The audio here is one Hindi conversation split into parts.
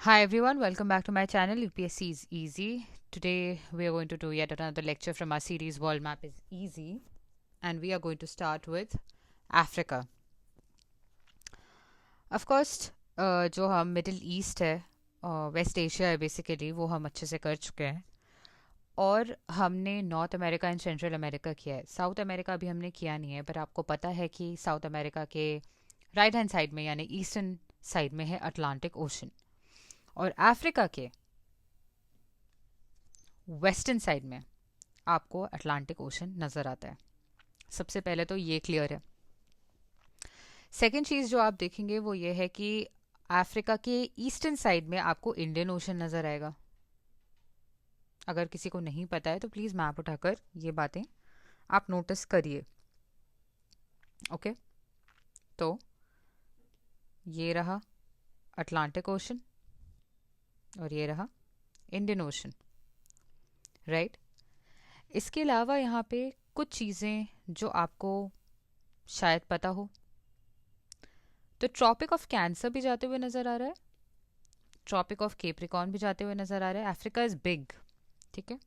Hi everyone, welcome back to my channel. UPSC is easy. Today we are going to do yet another lecture from our series World Map is Easy, and we are going to start with Africa. Of course, जो हम मिडिल ईस्ट है, वेस्ट एशिया है बेसिकली, वो हम अच्छे से कर चुके हैं. और हमने north America and central America किया है. साउथ अमेरिका अभी हमने किया नहीं है, पर आपको पता है कि साउथ अमेरिका के राइट हैंड साइड में यानी ईस्टर्न साइड में है अटलांटिक ओशन, और अफ्रीका के वेस्टर्न साइड में आपको अटलांटिक ओशन नज़र आता है. सबसे पहले तो ये क्लियर है. सेकेंड चीज़ जो आप देखेंगे वो ये है कि अफ्रीका के ईस्टर्न साइड में आपको इंडियन ओशन नज़र आएगा. अगर किसी को नहीं पता है तो प्लीज़ मैप उठाकर ये बातें आप नोटिस करिए. ओके, तो ये रहा अटलांटिक ओशन और ये रहा इंडियन ओशन, राइट. इसके अलावा यहाँ पे कुछ चीज़ें जो आपको शायद पता हो, तो ट्रॉपिक ऑफ कैंसर भी जाते हुए नज़र आ रहा है, ट्रॉपिक ऑफ केप्रिकॉर्न भी जाते हुए नज़र आ रहा है. अफ्रीका इज़ बिग, ठीक है.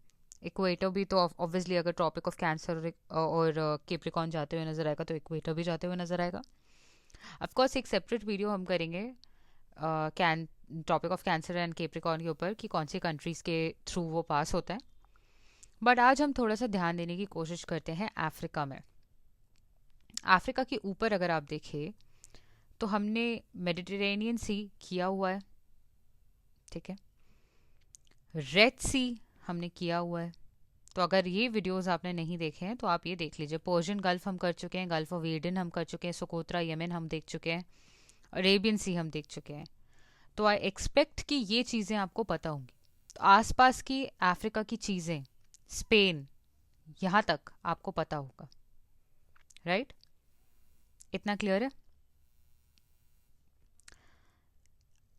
इक्वेटर भी तो ऑब्वियसली अगर ट्रॉपिक ऑफ कैंसर और केप्रिकॉर्न जाते हुए नज़र आएगा तो इक्वेटर भी जाते हुए नज़र आएगा. ऑफकोर्स एक सेपरेट वीडियो हम करेंगे can tropic of Cancer and Capricorn के ऊपर कि कौन सी कंट्रीज़ के थ्रू वो पास होता है. बट आज हम थोड़ा सा ध्यान देने की कोशिश करते हैं अफ्रीका में. अफ्रीका के ऊपर अगर आप देखें तो हमने मेडिटेरेनियन सी किया हुआ है, ठीक है. रेड सी हमने किया हुआ है. तो अगर ये वीडियोस आपने नहीं देखे हैं तो आप ये देख लीजिए. पर्शियन गल्फ हम कर चुके हैं, गल्फ ऑफ एडन हम कर चुके हैं, सोकोत्रा यमन हम देख चुके हैं, अरेबियन सी हम देख चुके हैं. तो आई एक्सपेक्ट कि ये चीज़ें आपको पता होंगी. तो आसपास की अफ्रीका की चीज़ें, स्पेन, यहाँ तक आपको पता होगा, राइट. इतना क्लियर है.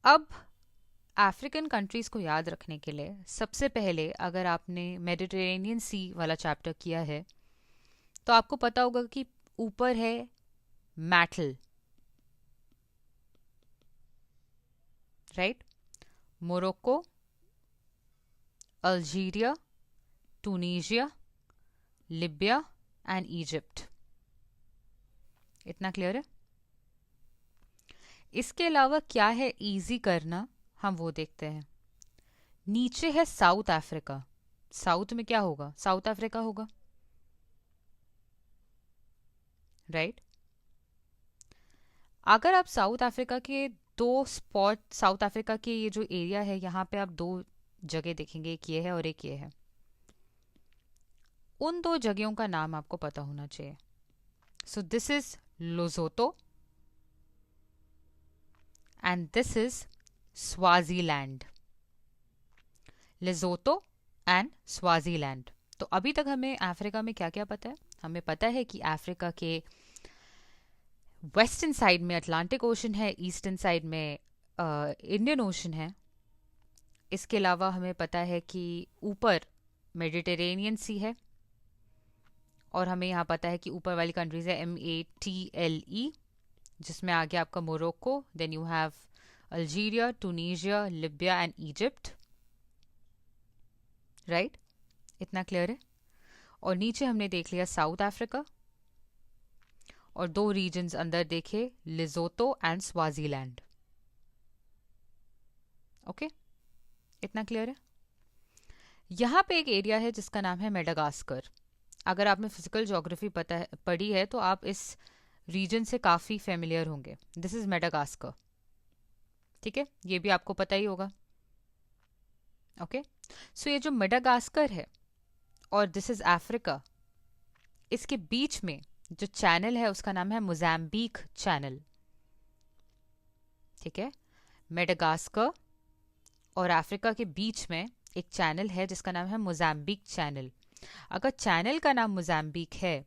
अब अफ्रीकन कंट्रीज़ को याद रखने के लिए सबसे पहले अगर आपने मेडिटेरेनियन सी वाला चैप्टर किया है तो आपको पता होगा कि ऊपर है metal, right. Morocco, Algeria, Tunisia, Libya and Egypt. इतना क्लियर है. इसके अलावा क्या है इजी करना, हम वो देखते हैं. नीचे है साउथ अफ्रीका. साउथ में क्या होगा? साउथ अफ्रीका होगा, राइट. अगर आप साउथ अफ्रीका के दो स्पॉट, साउथ अफ्रीका के ये जो एरिया है यहाँ पे आप दो जगह देखेंगे, एक ये है और एक ये है. उन दो जगहों का नाम आपको पता होना चाहिए. So this is Lesotho and this is Swaziland. Lesotho and Swaziland. तो अभी तक हमें अफ्रीका में क्या क्या पता है? हमें पता है कि अफ्रीका के वेस्टर्न साइड में अटलांटिक ओशन है, ईस्टर्न साइड में इंडियन ओशन है. इसके अलावा हमें पता है कि ऊपर मेडिटेरेनियन सी है, और हमें यहाँ पता है कि ऊपर वाली कंट्रीज है METLE, जिसमें आगे आपका Morocco, then you have Algeria, Tunisia, Libya and Egypt, right. इतना क्लियर है. और नीचे हमने देख लिया साउथ अफ्रीका, और दो रीजन्स अंदर देखे, लिजोतो एंड स्वाजीलैंड. ओके, इतना क्लियर है. यहाँ पे एक एरिया है जिसका नाम है मेडागास्कर. अगर आपने फिजिकल ज्योग्राफी पढ़ी है तो आप इस रीजन से काफ़ी फेमिलियर होंगे. दिस इज मेडागास्कर, ठीक है. ये भी आपको पता ही होगा. ओके, सो ये जो मेडागास्कर है और दिस इज अफ्रीका, इसके बीच में जो चैनल है उसका नाम है मोजाम्बिक चैनल, ठीक है. मेडागास्कर और अफ्रीका के बीच में एक चैनल है जिसका नाम है मोजाम्बिक चैनल. अगर चैनल का नाम मोजाम्बिक है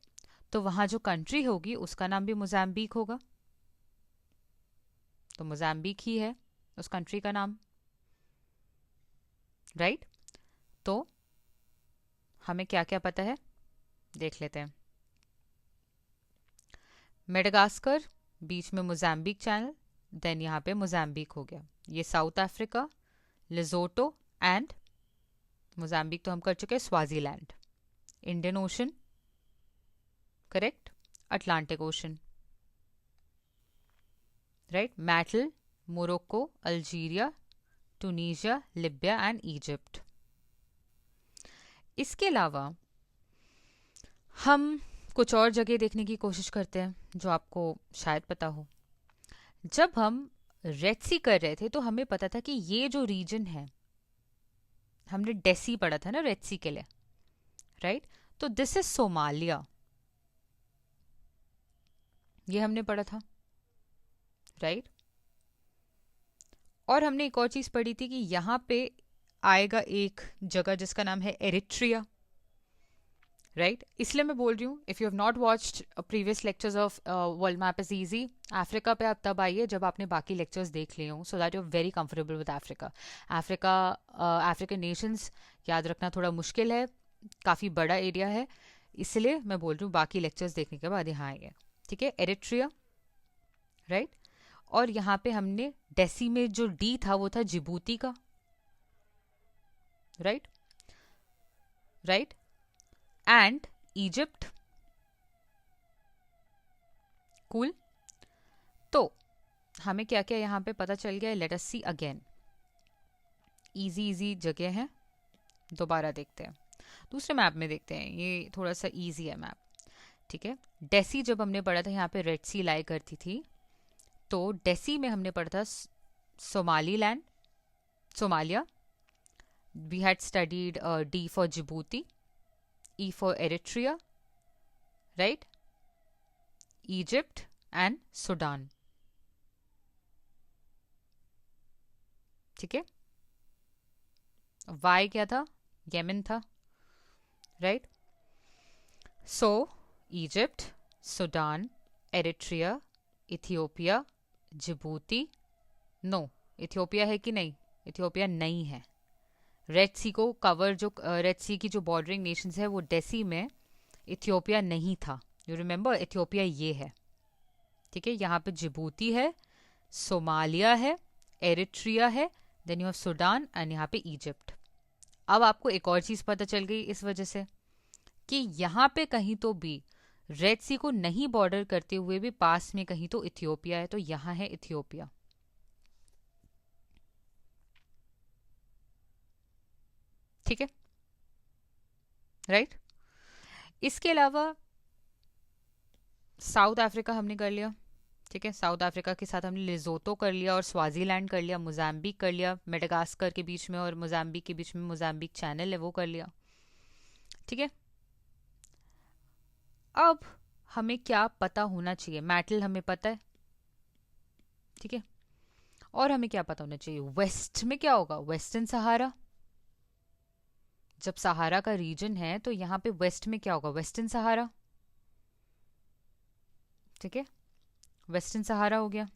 तो वहां जो कंट्री होगी उसका नाम भी मोजाम्बिक होगा. तो मोजाम्बिक ही है उस कंट्री का नाम, राइट. तो हमें क्या क्या पता है देख लेते हैं. मेडागास्कर, बीच में मोजाम्बिक चैनल, देन यहाँ पे मोजाम्बिक हो गया. ये साउथ अफ्रीका, लिजोटो एंड मोजाम्बिक तो हम कर चुके हैं, Swaziland. Indian ocean, correct. Atlantic ocean, right. Metal, Morocco, Algeria, Tunisia, Libya and Egypt. इसके अलावा हम कुछ और जगह देखने की कोशिश करते हैं जो आपको शायद पता हो। जब हम रेड सी कर रहे थे तो हमें पता था कि ये जो रीजन है, हमने डेसी पढ़ा था ना रेड सी के लिए, राइट। तो दिस इज सोमालिया, ये हमने पढ़ा था, राइट। और हमने एक और चीज पढ़ी थी कि यहां पे आएगा एक जगह जिसका नाम है एरिट्रिया, राइट। इसलिए मैं बोल रही हूँ, if you have not watched previous lectures of world map is easy, Africa पे आप तब आइए जब आपने बाकी लेक्चर्स देख लिए हों, so that you are very comfortable with Africa. Africa, African nations याद रखना थोड़ा मुश्किल है, काफ़ी बड़ा एरिया है, इसलिए मैं बोल रही हूँ बाकी लेक्चर्स देखने के बाद यहाँ आइए, ठीक है। Eritrea, right. और यहाँ पे हमने डेसी में जो डी था वो था जिबूती का, right, right. And Egypt, cool. तो हमें क्या क्या यहाँ पे पता चल गया, late us see again. Easy easy जगह है, दोबारा देखते हैं, दूसरे मैप में देखते हैं, ये थोड़ा सा इजी है मैप, ठीक है। डेसी जब हमने पढ़ा था यहाँ पे रेड सी लाई करती थी, तो डेसी में हमने पढ़ा था Somaliland, Somalia. We had studied D for Djibouti, E for Eritrea, right? Egypt and Sudan, ठीक है। Y क्या था, येमन था, right. So Egypt, Sudan, Eritrea, Ethiopia, Djibouti. No, Ethiopia है कि नहीं, इथियोपिया नहीं है। रेड सी को कवर, जो रेड सी की जो बॉर्डरिंग नेशंस है वो डेसी में, इथियोपिया नहीं था। यू रिमेंबर, इथियोपिया ये है, ठीक है। यहाँ पे जिबूती है, सोमालिया है, एरिट्रिया है, then you have Sudan and यहाँ पे इजिप्ट। अब आपको एक और चीज पता चल गई इस वजह से कि यहाँ पे कहीं तो भी रेड सी को नहीं बॉर्डर करते हुए भी पास में कहीं तो इथियोपिया है, तो यहाँ है इथियोपिया, ठीक है, राइट। इसके अलावा साउथ अफ्रीका हमने कर लिया, ठीक है। साउथ अफ्रीका के साथ हमने लिजोतो कर लिया और स्वाजीलैंड कर लिया, मोजाम्बिक कर लिया, मेडागास्कर के बीच में और मोजाम्बिक के बीच में मोजाम्बिक चैनल है वो कर लिया, ठीक है। अब हमें क्या पता होना चाहिए, मैटल हमें पता है, ठीक है। और हमें क्या पता होना चाहिए, वेस्ट में क्या होगा, वेस्टर्न सहारा। जब सहारा का रीजन है तो यहाँ पे वेस्ट में क्या होगा, वेस्टर्न सहारा, ठीक है। वेस्टर्न सहारा हो गया,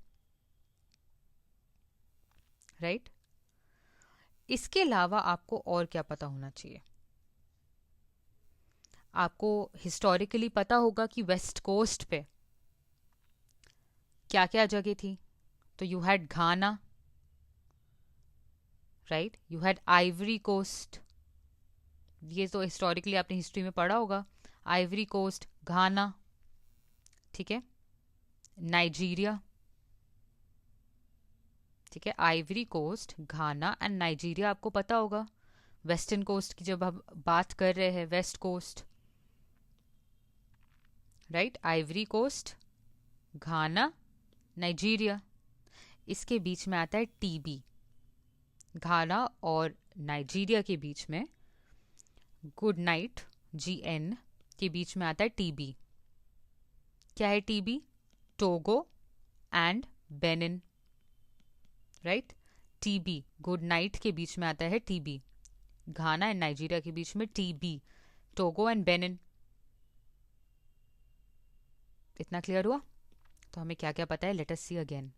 राइट। इसके अलावा आपको और क्या पता होना चाहिए, आपको हिस्टोरिकली पता होगा कि वेस्ट कोस्ट पे क्या क्या जगह थी। तो you had Ghana, right, you had Ivory Coast, ये तो हिस्टोरिकली आपने हिस्ट्री में पढ़ा होगा, आइवरी कोस्ट, घाना, ठीक है। नाइजीरिया, ठीक है। Ivory Coast, Ghana and Nigeria आपको पता होगा। वेस्टर्न कोस्ट की जब हम बात कर रहे हैं, west coast, right, Ivory Coast, Ghana, Nigeria. इसके बीच में आता है टीबी, घाना और नाइजीरिया के बीच में, गुड नाइट, GN के बीच में आता है टीबी। क्या है TB, Togo and Benin, right. TB, good night के बीच में आता है टीबी, घाना एंड नाइजीरिया के बीच में टीबी, टोगो एंड बेनिन। इतना क्लियर हुआ। तो हमें क्या क्या पता है, let us see again.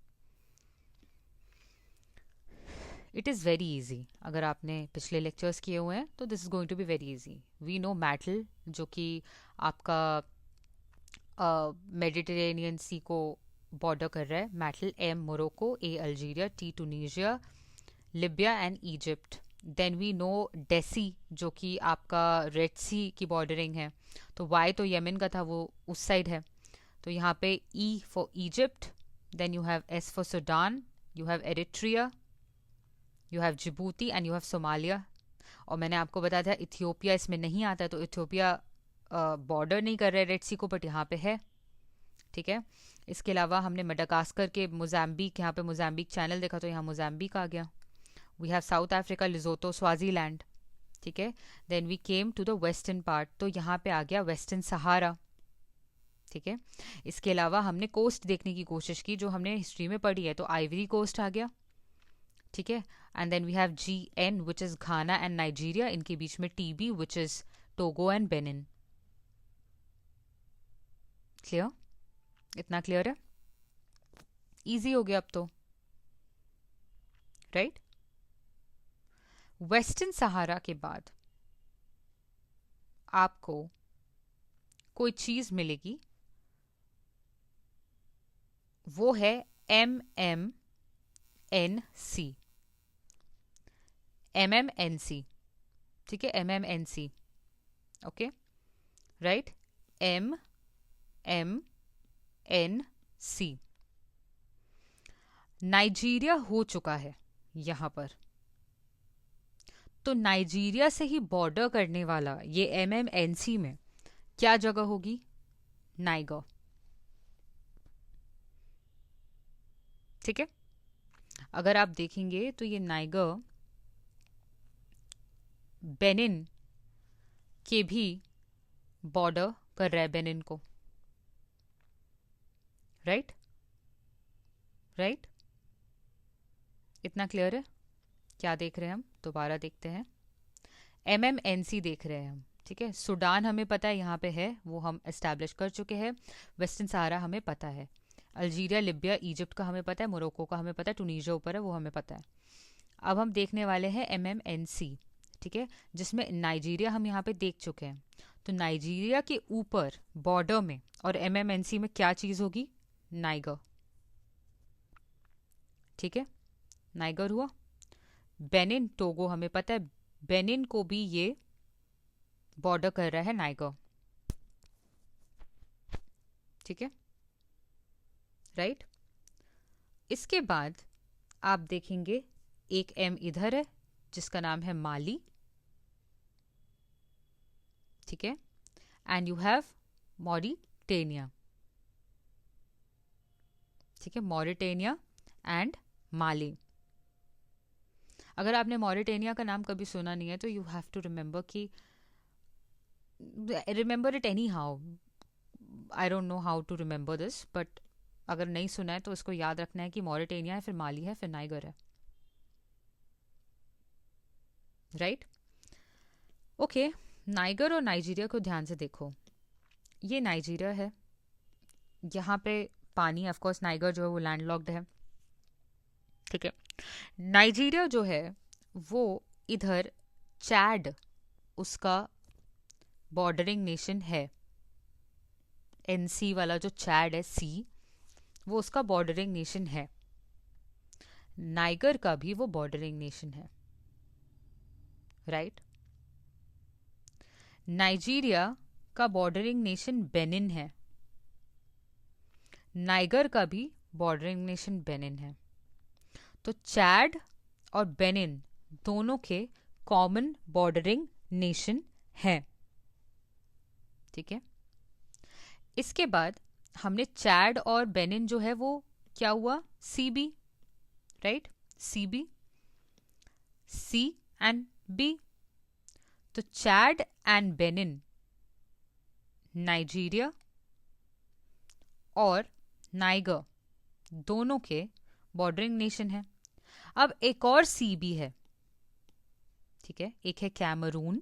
It is very easy, अगर आपने पिछले लेक्चर्स किए हुए हैं तो this is going to be very easy. We know MATEL, जो कि आपका मेडिटेरेनियन सी को बॉर्डर कर रहा है, MATEL, M Morocco, A Algeria, T Tunisia, Libya and Egypt. Then we know DESI जो कि आपका रेड सी की बॉर्डरिंग है, तो वाई तो यमन का था, वो उस साइड है, तो यहाँ पे E for Egypt, then you have S for Sudan, you have Eritrea, you have Djibouti and you have Somalia. और मैंने आपको बताया था इथियोपिया इसमें नहीं आता है, तो इथियोपिया बॉर्डर नहीं कर रहे रेड सी को, बट यहाँ पे है, ठीक है। इसके अलावा हमने मेडागास्कर के मोजाम्बिक, यहाँ पे मोजाम्बिक चैनल देखा तो यहाँ मोजाम्बिक आ गया। We have South Africa, Lesotho, Swaziland, ठीक है। Then we came to the western part, तो यहाँ पे आ गया वेस्टर्न सहारा, ठीक है। इसके अलावा हमने कोस्ट देखने की कोशिश की जो हमने हिस्ट्री में पढ़ी है, तो आइवरी कोस्ट आ गया, ठीक है। And then we have GN which is Ghana and Nigeria, इनके बीच में TB which is Togo and Benin. Clear? इतना क्लियर है? इजी हो गया अब तो, राइट? वेस्टर्न सहारा के बाद आपको कोई चीज मिलेगी, वो है MMNC, MMNC, ठीक है, MMNC, okay, right, MMNC। Nigeria हो चुका है यहां पर, तो नाइजीरिया से ही बॉर्डर करने वाला ये MMNC में क्या जगह होगी? नाइगर, ठीक है। अगर आप देखेंगे तो ये नाइगर बेनिन के भी बॉर्डर कर रहा है, बेनिन को, राइट, राइट। इतना क्लियर है? क्या देख रहे हैं हम? दोबारा देखते हैं। MMNC देख रहे हैं हम, ठीक है। सूडान हमें पता है यहाँ पे है, वो हम एस्टैब्लिश कर चुके हैं। वेस्टर्न सहारा हमें पता है। अल्जीरिया, लिबिया, इजिप्ट का हमें पता है। मोरक्को का हमें पता है। टूनीशिया ऊपर है, वो हमें पता है। अब हम देखने वाले हैं MMNC, ठीक है, जिसमें नाइजीरिया हम यहाँ पे देख चुके हैं। तो नाइजीरिया के ऊपर बॉर्डर में और MMNC में क्या चीज़ होगी? नाइगर, ठीक है, नाइगर हुआ। बेनिन, टोगो हमें पता है, बेनिन को भी ये बॉर्डर कर रहा है नाइगर, ठीक है, राइट। इसके बाद आप देखेंगे एक M इधर है जिसका नाम है माली, ठीक है, एंड यू हैव मॉरिटेनिया, ठीक है, मॉरिटेनिया एंड माली। अगर आपने मॉरिटेनिया का नाम कभी सुना नहीं है तो यू हैव टू रिमेंबर कि remember it anyhow, I don't know how to remember this, but अगर नहीं सुना है तो इसको याद रखना है कि मॉरिटेनिया है, फिर माली है, फिर नाइगर है, राइट। ओके, नाइगर और नाइजीरिया को ध्यान से देखो। ये नाइजीरिया है, यहाँ पे पानी, ऑफ कोर्स नाइगर जो है वो लैंडलॉक्ड है, ठीक है। नाइजीरिया जो है वो इधर चैड उसका बॉर्डरिंग नेशन है। NC वाला जो चैड है, सी, वो उसका बॉर्डरिंग नेशन है। नाइगर का भी वो बॉर्डरिंग नेशन है, राइट। नाइजीरिया का बॉर्डरिंग नेशन बेनिन है, नाइगर का भी बॉर्डरिंग नेशन बेनिन है। तो चैड और बेनिन दोनों के कॉमन बॉर्डरिंग नेशन हैं, ठीक है। इसके बाद हमने चैड और बेनिन जो है वो क्या हुआ? CB, right, CB, C and B। तो चैड एंड बेनिन नाइजीरिया और नाइगर दोनों के बॉर्डरिंग नेशन है। अब एक और CB है, ठीक है, एक है कैमरून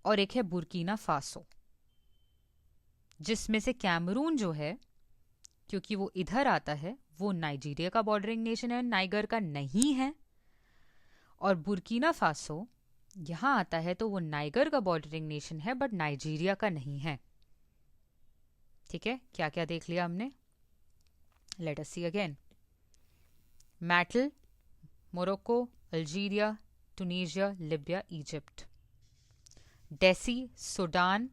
और एक है बुर्किना फासो, जिसमें से कैमरून जो है, क्योंकि वो इधर आता है, वो नाइजीरिया का बॉर्डरिंग नेशन है, नाइगर का नहीं है। और बुर्किना फासो यहां आता है तो वो नाइगर का बॉर्डरिंग नेशन है, बट नाइजीरिया का नहीं है, ठीक है। क्या क्या देख लिया हमने? Let us see again. मैटल, Morocco, Algeria, Tunisia, Libya, Egypt. डेसी, सूडान,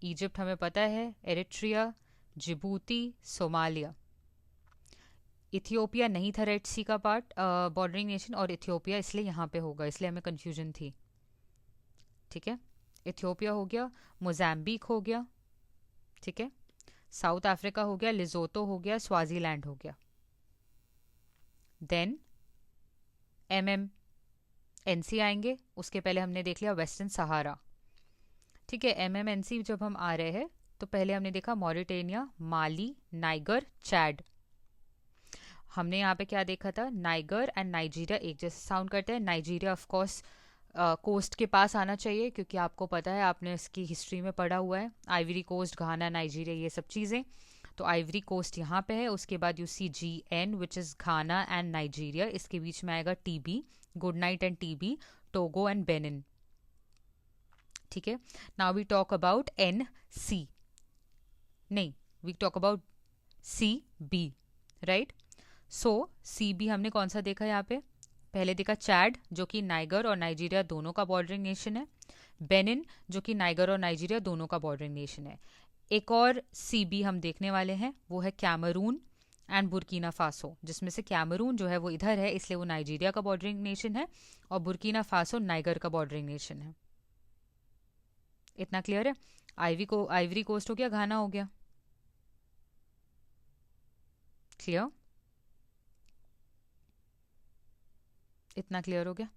इजिप्ट हमें पता है, एरिट्रिया, जिबूती, सोमालिया। इथियोपिया नहीं था रेड सी का पार्ट, बॉर्डरिंग नेशन, और इथियोपिया इसलिए यहाँ पे होगा, इसलिए हमें कंफ्यूजन थी। ठीक है, इथियोपिया हो गया, मोजाम्बिक हो गया, ठीक है, साउथ अफ्रीका हो गया, लिजोतो हो गया, स्वाजीलैंड हो गया। देन MMNC आएंगे, उसके पहले हमने देख लिया वेस्टर्न सहारा। ठीक है, MMNC जब हम आ रहे हैं तो पहले हमने देखा मॉरिटेनिया, माली, नाइगर, चैड। हमने यहाँ पे क्या देखा था, नाइगर एंड नाइजीरिया एक जैसे साउंड करते हैं। नाइजीरिया ऑफ कोर्स कोस्ट के पास आना चाहिए, क्योंकि आपको पता है, आपने इसकी हिस्ट्री में पढ़ा हुआ है, आइवरी कोस्ट, घाना, नाइजीरिया, ये सब चीज़ें। तो आइवरी कोस्ट यहाँ पे है, उसके बाद you see GN which is Ghana and Nigeria, इसके बीच में आएगा TB, good night and TB, Togo and Benin. ठीक है, now we talk about NC, नहीं, we talk about CB, right. So CB हमने कौन सा देखा यहाँ पे, पहले देखा चैड, जो कि नाइगर और नाइजीरिया दोनों का बॉर्डरिंग नेशन है। बेनिन, जो कि नाइगर और नाइजीरिया दोनों का बॉर्डरिंग नेशन है। एक और CB हम देखने वाले हैं, वो है कैमरून एंड बुर्किना फासो, जिसमें से कैमरून जो है वो इधर है, इसलिए वो नाइजीरिया का बॉर्डरिंग नेशन है, और बुर्किना फासो नाइगर का बॉर्डरिंग नेशन है। इतना क्लियर है। आइवरी कोस्ट हो गया, घाना हो गया, क्लियर, इतना क्लियर हो गया।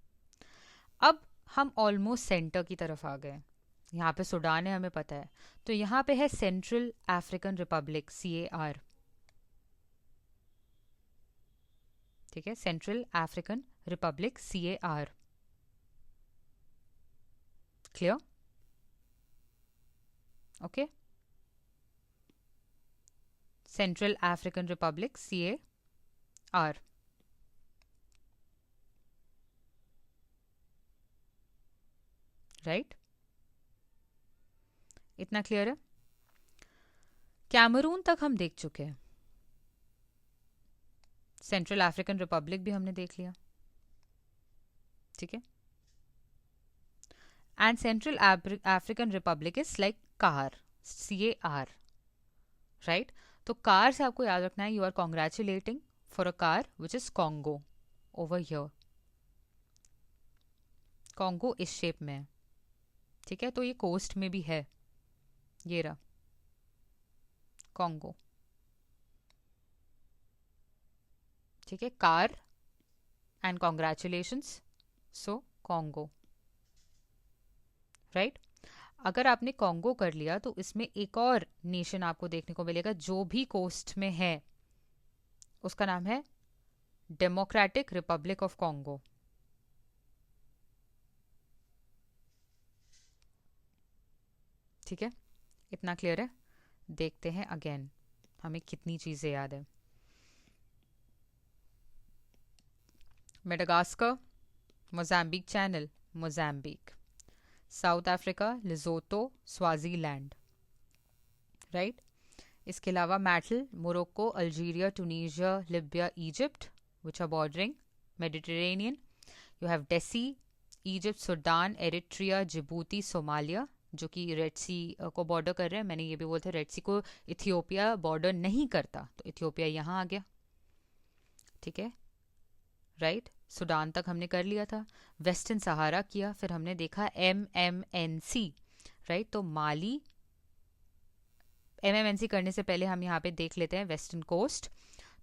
अब हम ऑलमोस्ट सेंटर की तरफ आ गए, यहाँ पे सूडान है हमें पता है, तो यहाँ पे है सेंट्रल अफ्रीकन रिपब्लिक, CAR। ठीक है, central African Republic, CAR, clear, okay. Central African Republic, CAR, right, इतना क्लियर है। कैमरून तक हम देख चुके हैं, सेंट्रल अफ्रीकन रिपब्लिक भी हमने देख लिया, ठीक है। And Central African Republic is like car, CAR, right. तो कार से आपको याद रखना है, you are congratulating for a car which is Congo over here, Congo इस शेप में है, ठीक है। तो ये कोस्ट में भी है, ये रहा कॉन्गो, ठीक है, car and congratulations, so Congo, right. अगर आपने कॉन्गो कर लिया तो इसमें एक और नेशन आपको देखने को मिलेगा जो भी कोस्ट में है, उसका नाम है डेमोक्रेटिक रिपब्लिक ऑफ कॉन्गो। ठीक है, इतना क्लियर है। देखते हैं अगेन हमें कितनी चीजें याद है। Madagascar, Mozambique Channel, Mozambique, South Africa, Lesotho, Swaziland, right. इसके अलावा मैटल, Morocco, Algeria, Tunisia, Libya, Egypt which are bordering Mediterranean. You have डेसी, Egypt, Sudan, Eritrea, Djibouti, Somalia, जो कि रेड सी को बॉर्डर कर रहे हैं। मैंने ये भी बोला था रेड सी को इथियोपिया बॉर्डर नहीं करता, तो इथियोपिया यहाँ आ गया, ठीक है, राइट। सूडान तक हमने कर लिया था, वेस्टर्न सहारा किया, फिर हमने देखा MMNC, राइट। तो माली, MMNC करने से पहले हम यहाँ पे देख लेते हैं वेस्टर्न कोस्ट।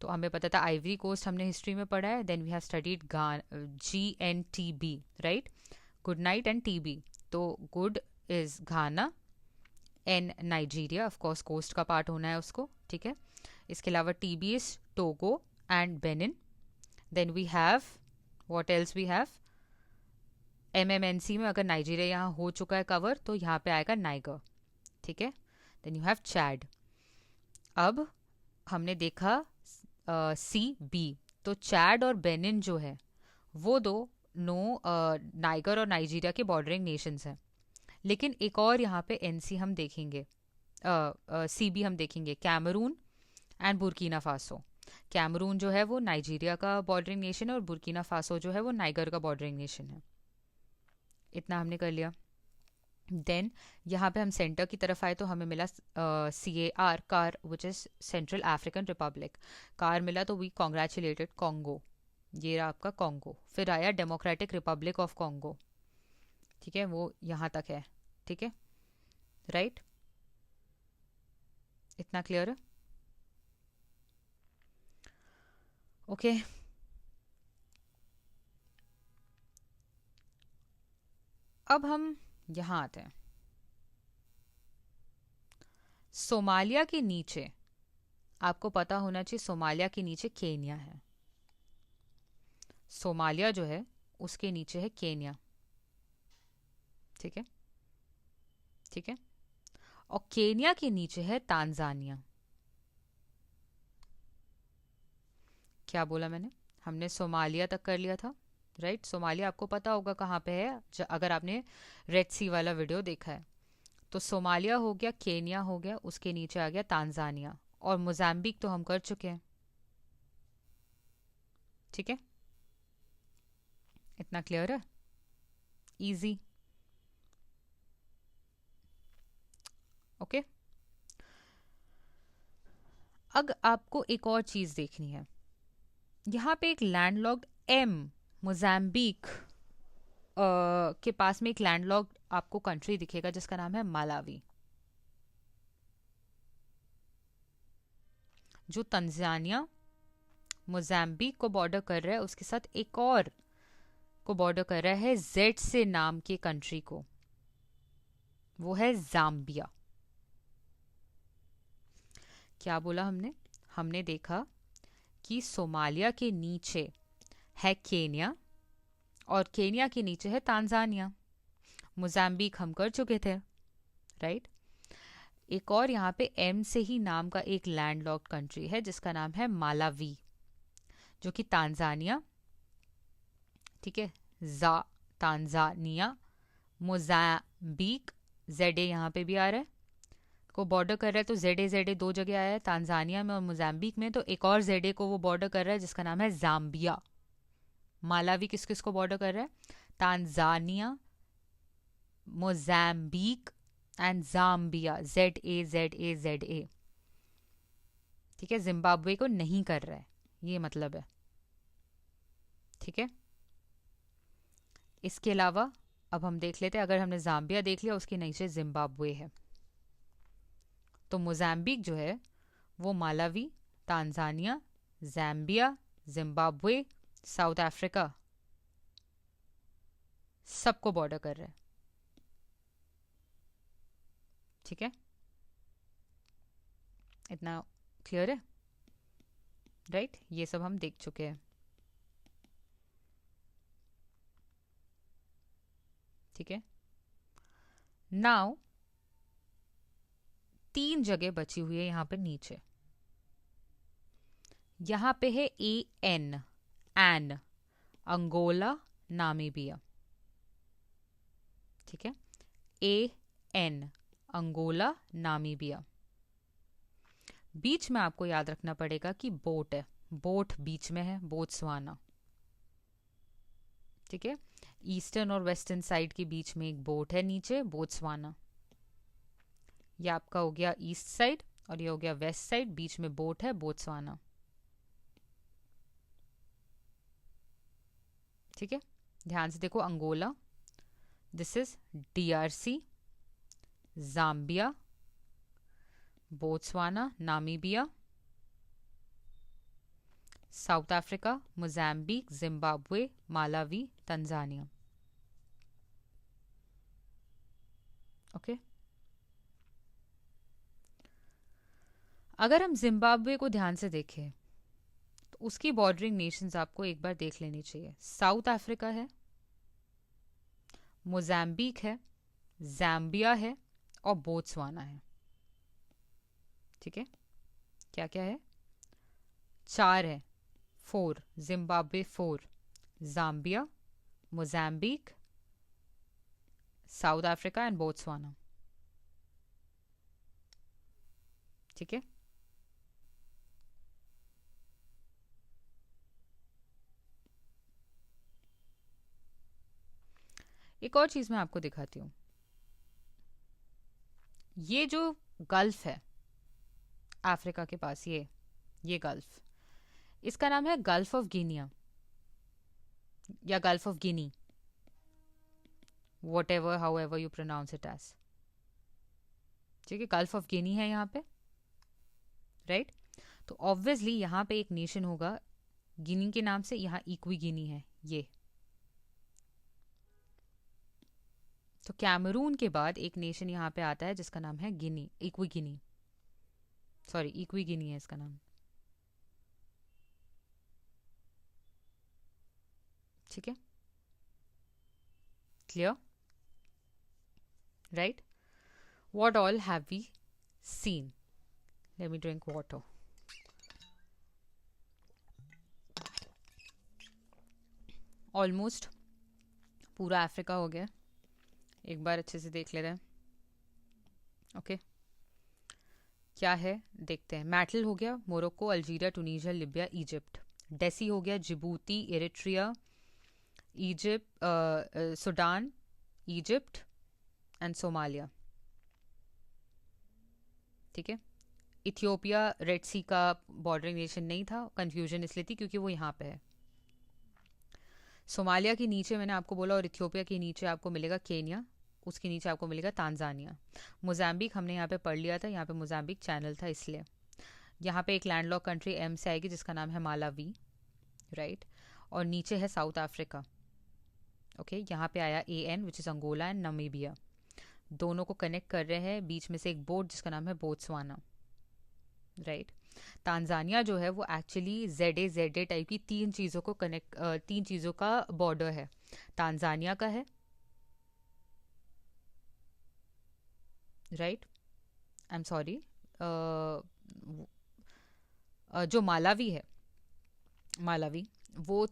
तो हमें पता था आइवरी कोस्ट हमने हिस्ट्री में पढ़ा है, then we have studied GNTB, right, good night and TB। तो good is Ghana and Nigeria, of course coast का पार्ट होना है उसको, ठीक है। इसके अलावा TB is Togo and Benin. Then we have what else, we have MMNC में अगर नाइजीरिया यहाँ हो चुका है कवर तो यहाँ पे आएगा नाइगर, ठीक है। Then you have Chad. अब हमने देखा CB, तो चैड और बेनिन जो है वो दो नाइगर और नाइजीरिया के बॉर्डरिंग नेशंस हैं। लेकिन एक और यहाँ पे NC हम देखेंगे, CB हम देखेंगे, Cameroon and Burkina Faso. Cameroon जो है वो नाइजीरिया का बॉर्डरिंग नेशन है और बुर्किना फासो जो है वो नाइगर का बॉर्डरिंग नेशन है। इतना हमने कर लिया। देन यहाँ पे हम सेंटर की तरफ आए तो हमें मिला CAR, car which is central African Republic. Car मिला तो वी कॉन्ग्रेचुलेटेड कॉन्गो, ये रहा आपका कॉन्गो। फिर आया डेमोक्रेटिक रिपब्लिक ऑफ कॉन्गो, ठीक है, वो यहाँ तक है, ठीक है, राइट, इतना क्लियर है, ओके। अब हम यहाँ आते हैं, सोमालिया के नीचे आपको पता होना चाहिए, सोमालिया के नीचे केन्या है। सोमालिया जो है उसके नीचे है केन्या, ठीक है, ठीक है, और केन्या के नीचे है तांजानिया। क्या बोला मैंने, हमने सोमालिया तक कर लिया था, राइट। सोमालिया आपको पता होगा कहाँ पे है, अगर आपने रेड सी वाला वीडियो देखा है। तो सोमालिया हो गया, केन्या हो गया, उसके नीचे आ गया तांजानिया, और मोजाम्बिक तो हम कर चुके हैं, ठीक है, इतना क्लियर है, इजी, ओके। अब आपको एक और चीज देखनी है, यहाँ पे एक लैंडलॉक्ड मोजाम्बिक के पास में एक लैंडलॉक्ड आपको कंट्री दिखेगा जिसका नाम है मालावी, जो तंजानिया मोजाम्बिक को बॉर्डर कर रहा है, उसके साथ एक और को बॉर्डर कर रहा है जेड से नाम के कंट्री को, वो है जाम्बिया। क्या बोला हमने, हमने देखा कि सोमालिया के नीचे है केन्या और केन्या के नीचे है तांजानिया, मोजाम्बिक हम कर चुके थे, राइट। एक और यहाँ पे एम से ही नाम का एक लैंडलॉक्ड कंट्री है जिसका नाम है मालावी, जो कि तांजानिया, ठीक है, जा तांजानिया मोजाम्बिक, जेड ए यहाँ पे भी आ रहा है, को बॉर्डर कर रहा है। तो जेड ए दो जगह आया है, तांजानिया में और मोजाम्बिक में। तो एक और जेड ए को वो बॉर्डर कर रहा है जिसका नाम है जाम्बिया। मालावी किस किस को बॉर्डर कर रहा है, Tanzania, Mozambique and Zambia, Z A, ठीक है, जिम्बाब्वे को नहीं कर रहा है, ये मतलब है, ठीक है। इसके अलावा अब हम देख लेते हैं, अगर हमने जाम्बिया देख लिया, उसके नीचे जिम्बाब्वे है। तो मोजाम्बिक जो है वो Malawi, Tanzania, Zambia, Zimbabwe, south Africa सबको बॉर्डर कर रहा है, ठीक है, इतना क्लियर है, राइट। ये सब हम देख चुके हैं, ठीक है। नाउ 3 जगह बची हुई है यहाँ पे नीचे, यहाँ पे है एन अंगोला, नामीबिया, ठीक है, एन अंगोला, नामीबिया। बीच में आपको याद रखना पड़ेगा कि बोट है, बोट बीच में है, बोत्सवाना, ठीक है, ईस्टर्न और वेस्टर्न साइड के बीच में एक बोट है नीचे, बोत्सवाना। ये आपका हो गया ईस्ट साइड और ये हो गया वेस्ट साइड, बीच में बोट है, बोत्सवाना, ठीक है। ध्यान से देखो, Angola, this is DRC, Zambia, Botswana, Namibia, South Africa, Mozambique, Zimbabwe, Malawi, Tanzania, okay. अगर हम जिम्बाब्वे को ध्यान से देखें तो उसकी बॉर्डरिंग नेशंस आपको एक बार देख लेनी चाहिए। साउथ अफ्रीका है, मोजाम्बिक है, जाम्बिया है और बोत्सवाना है, ठीक है। क्या क्या है, 4 है, 4, Zimbabwe 4, Zambia, Mozambique, South Africa and Botswana, ठीक है। एक और चीज मैं आपको दिखाती हूँ। ये जो गल्फ है अफ्रीका के पास, ये गल्फ, इसका नाम है गल्फ ऑफ गिनिया या gulf of Guinea, whatever however you pronounce it as. ठीक है, गल्फ ऑफ गिनी है यहाँ पे, राइट। तो ऑब्वियसली यहाँ पे एक नेशन होगा गिनी के नाम से, यहाँ इक्वी गिनी है ये। तो कैमरून के बाद एक नेशन यहाँ पे आता है जिसका नाम है गिनी, इक्वी गिनी, सॉरी इक्वी गिनी है इसका नाम। ठीक है, clear, right. What all have we seen? Let me drink water. Almost पूरा अफ्रीका हो गया, एक बार अच्छे से देख लेते हैं। ओके, क्या है देखते हैं। मैटल हो गया Morocco, Algeria, Tunisia, Libya, Egypt. DESI हो गया Djibouti, Eritrea, Egypt, Sudan, Egypt and Somalia. ठीक है, इथियोपिया रेड सी का बॉर्डरिंग नेशन नहीं था, कंफ्यूजन इसलिए थी क्योंकि वो यहाँ पे है। सोमालिया के नीचे मैंने आपको बोला, और इथियोपिया के नीचे आपको मिलेगा केन्या, उसके नीचे आपको मिलेगा तांजानिया। मोजाम्बिक हमने यहाँ पे पढ़ लिया था, यहाँ पे मोजाम्बिक चैनल था इसलिए। यहाँ पे एक लैंडलॉक कंट्री एम से आएगी जिसका नाम है मालावी, राइट। और नीचे है साउथ अफ्रीका। ओके, यहाँ पे आया AN which is Angola and Namibia, दोनों को कनेक्ट कर रहे हैं बीच में से एक बोट जिसका नाम है बोत्सवाना, राइट। तांजानिया जो है वो एक्चुअली ZA टाइप की तीन चीज़ों को कनेक्ट, तीन चीज़ों का बॉर्डर है। तांजानिया का है, राइट, आई एम सॉरी, जो मालावी है, मालावी वो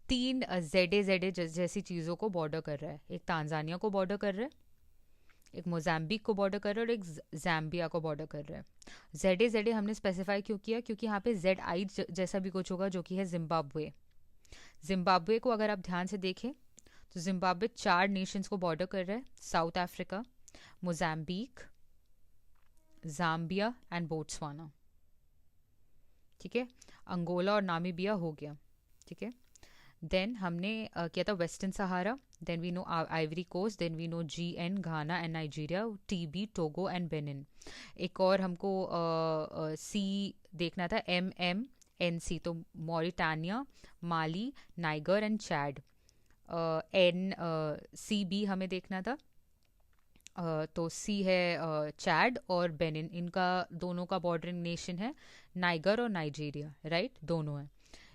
तीन ZA जैसी चीज़ों को बॉर्डर कर रहा है। एक तांजानिया को बॉर्डर कर रहा है, एक मोजाम्बिक को बॉर्डर कर रहा है, और एक जाम्बिया को बॉर्डर कर रहा है। ZA हमने स्पेसिफाई क्यों किया, क्योंकि यहाँ पे ZI जैसा भी कुछ होगा जो कि है जिम्बाब्वे। जिम्बाब्वे को अगर आप ध्यान से देखें तो जिम्बाब्वे 4 नेशंस को बॉर्डर कर रहा है, south Africa, Mozambique, Zambia and Botswana. ठीक है, अंगोला और नामीबिया हो गया। ठीक है, देन हमने किया था Western Sahara, then we know Ivory Coast, then we know GN Ghana and Nigeria, TB Togo and Benin. एक और हमको सी देखना था, MMNC, तो Mauritania, Mali, Niger and Chad. NCB हमें देखना था, तो C है चैड और बेनिन, इनका दोनों का बॉर्डरिंग नेशन है नाइगर और नाइजीरिया, राइट, दोनों है।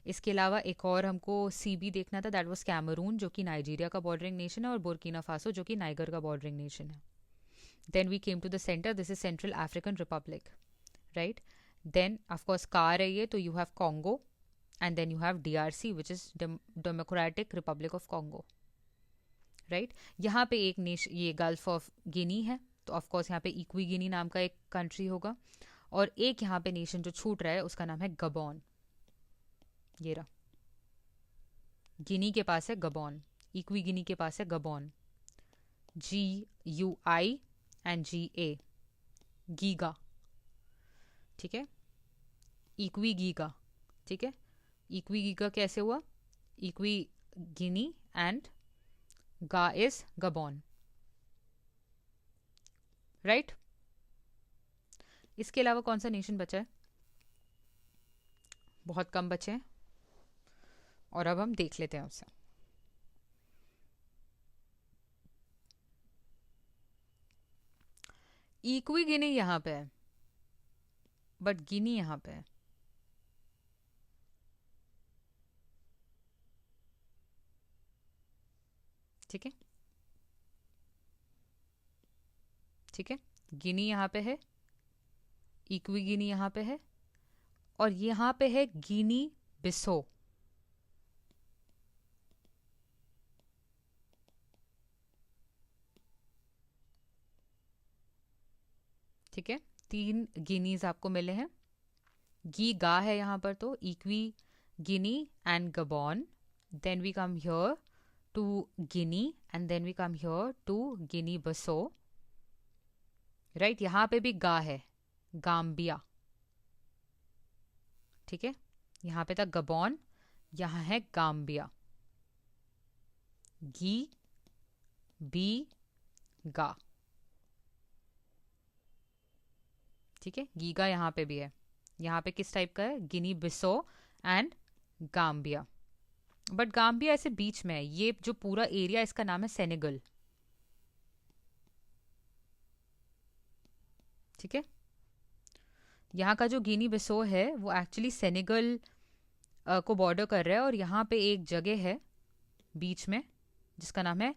इसके अलावा एक और हमको CB देखना था, दैट वाज कैमरून जो कि नाइजीरिया का बॉर्डरिंग नेशन है, और बुर्किना फासो जो कि नाइगर का बॉर्डरिंग नेशन है। Then we came to the centre, this is Central African Republic, right. Then of course car है ये, तो you have Congo and then you have DRC which is Democratic Republic of Congo, right. यहाँ पे एक नेशन, ये गल्फ ऑफ गिनी है, तो ऑफकोर्स यहाँ पे इक्वी गिनी नाम का एक कंट्री होगा। और एक यहाँ पे नेशन जो छूट रहा है उसका नाम है गबॉन, ये रहा, गिनी के पास है गबॉन, इक्वी गिनी के पास है गबॉन, GUI एंड GA, गीगा। ठीक है, इक्वी गीगा। ठीक है, इक्वी गीगा कैसे हुआ, इक्वी गिनी एंड गा इज गबॉन, राइट। इसके अलावा कौन सा नेशन बचा है, बहुत कम बचे हैं, और अब हम देख लेते हैं उसे। इक्वी गिनी यहाँ पे है, बट गिनी यहाँ पे है। ठीक है, ठीक है, गिनी यहाँ पे है, इक्वी गिनी यहाँ पे है, और यहाँ पे है गिनी बिसो। ठीक है, 3 गिनीज आपको मिले हैं, गी गा है यहाँ पर, तो Equi Guinea and Gabon. Then we come here to Guinea and then we come here to Guinea-Bissau. Right, यहाँ पे भी गा है, गाम्बिया, ठीक है, यहाँ पे था गबॉन, यहाँ है गाम्बिया, गी बी गा, ठीक है, गीगा यहाँ पे भी है, यहाँ पे किस टाइप का है, गिनी बिसो एंड गाम्बिया, बट गाम्बिया ऐसे बीच में है, ये जो पूरा एरिया इसका नाम है सेनेगल, ठीक है, यहाँ का जो गिनी बिसो है वो एक्चुअली सेनेगल को बॉर्डर कर रहा है, और यहाँ पे एक जगह है बीच में जिसका नाम है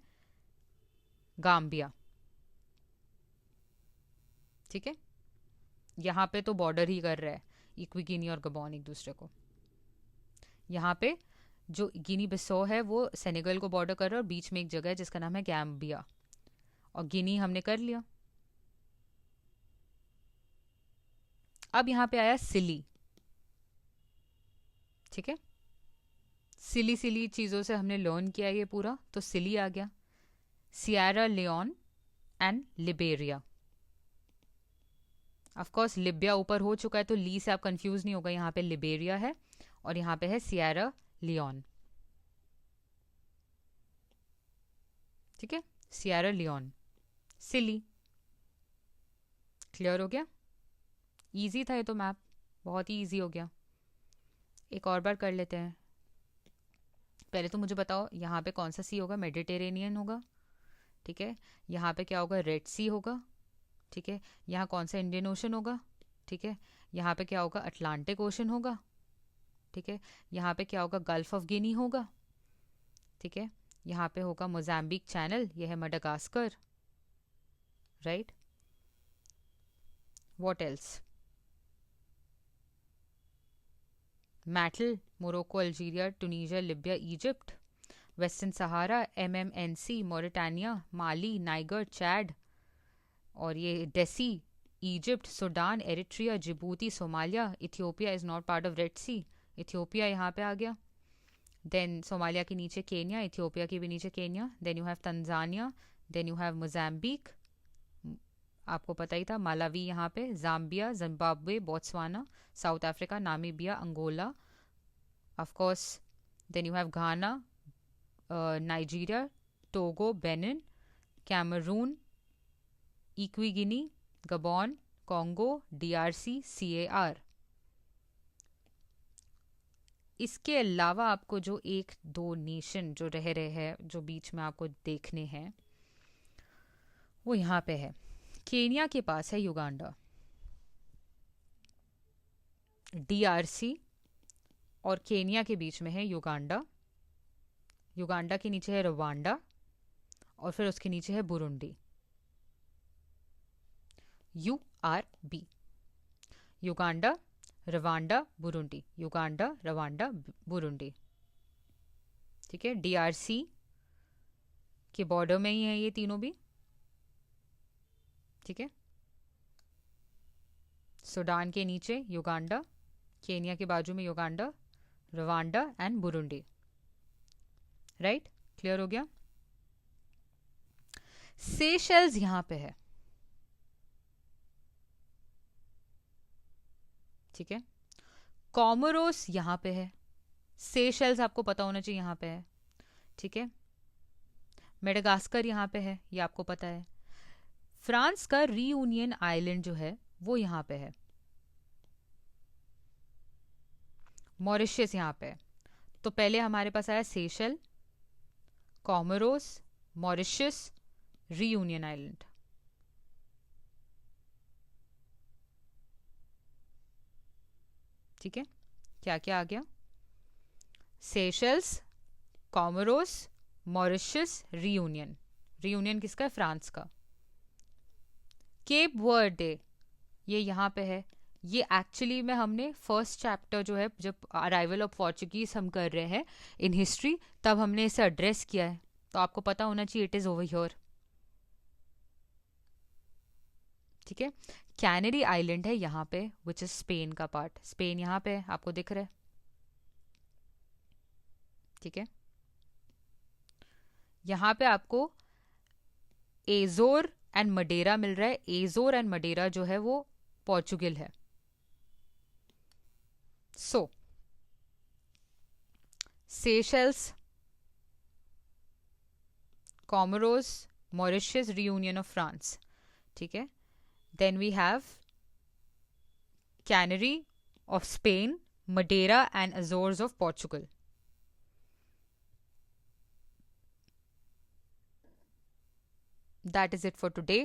गाम्बिया, ठीक है, यहाँ पे तो बॉर्डर ही कर रहा है इक्वी और गबॉन एक दूसरे को, यहाँ पे जो गिनी बिसो है वो सेनेगल को बॉर्डर कर रहा है, और बीच में एक जगह है जिसका नाम है गैम्बिया, और गिनी हमने कर लिया। अब यहाँ पे आया सिली, ठीक है, सिली सिली चीज़ों से हमने लर्न किया ये पूरा, तो सिली आ गया, Sierra Leone and Liberia, of course Libya ऊपर हो चुका है तो ली से आप कंफ्यूज नहीं होगा, यहाँ पे लिबेरिया है और यहाँ पे है सियरा लियोन, ठीक है, सियरा लियोन, सिली, क्लियर हो गया, इजी था ये तो मैप, बहुत ही इजी हो गया। एक और बार कर लेते हैं, पहले तो मुझे बताओ यहाँ पे कौन सा सी होगा, मेडिटेरेनियन होगा, ठीक है, यहाँ पे क्या होगा, रेड सी होगा, ठीक है, यहाँ कौन सा इंडियन ओशन होगा, ठीक है, यहाँ पे क्या होगा, अटलांटिक ओशन होगा, ठीक है, यहाँ पे क्या होगा, गल्फ ऑफ गिनी होगा, ठीक है, यहाँ पे होगा मोजाम्बिक चैनल, यह है Madagascar, right, what else, MATEL, Morocco, Algeria, Tunisia, Libya, Egypt, Western Sahara, MMNC, Mauritania, Mali, Niger, Chad, और ये DESI, Egypt, Sudan, Eritrea, Djibouti, Somalia, Ethiopia is not part of Red Sea, Ethiopia यहाँ पे आ गया, देन सोमालिया के नीचे केन्या, इथियोपिया के भी नीचे Kenya, then you have Tanzania, then you have Mozambique, आपको पता ही था, मालावी यहाँ पे, Zambia, Zimbabwe, Botswana, South Africa, Namibia, Angola, of course, then you have Ghana, Nigeria, Togo, Benin, Cameroon, Equi Guinea, Gabon, Congo, DRC, CAR। इसके अलावा आपको जो एक दो नेशन जो रह रहे हैं जो बीच में आपको देखने हैं वो यहाँ पे है, केन्या के पास है युगांडा, DRC और केन्या के बीच में है युगांडा, युगांडा के नीचे है रवांडा और फिर उसके नीचे है Burundi, URB, Uganda, Rwanda, Burundi, Uganda, Rwanda, Burundi, ठीक है, DRC के बॉर्डर में ही है ये तीनों भी, ठीक है, सूडान के नीचे युगांडा, केन्या के बाजू में Uganda, Rwanda and Burundi, right, clear हो गया। सेशेल्स यहां पे है, ठीक है, कॉमोरोस यहां पे है, सेशेल्स आपको पता होना चाहिए यहां पे है, ठीक है, मेडागास्कर यहां पे है, ये आपको पता है, फ्रांस का रीयूनियन आइलैंड जो है वो यहां पे है, मॉरिशस यहां पे है, तो पहले हमारे पास आया सेशल, कॉमोरोस, मॉरिशस, रीयूनियन आइलैंड, ठीक है, क्या क्या आ गया, सेशल्स, कॉमोरोस, मॉरिशस, रीयूनियन, रीयूनियन किसका है, फ्रांस का, केप वर्डे ये यहाँ पे है, ये एक्चुअली में हमने फर्स्ट चैप्टर जो है जब अराइवल ऑफ पोर्चुगीज हम कर रहे हैं इन हिस्ट्री तब हमने इसे एड्रेस किया है, तो आपको पता होना चाहिए इट इज ओवर हियर, ठीक है, कैनरी आइलैंड है यहाँ पे विच इज स्पेन का पार्ट, स्पेन यहाँ पे है आपको दिख रहा है, ठीक है, यहाँ पे आपको एजोर एंड मडेरा मिल रहा है. एजोर एंड मडेरा जो है वो पोर्चुगल है. So Seychelles, Comoros, Mauritius, Reunion of France. ठीक है. Then we have Canary of Spain, Madeira and Azores of Portugal. That is it for today.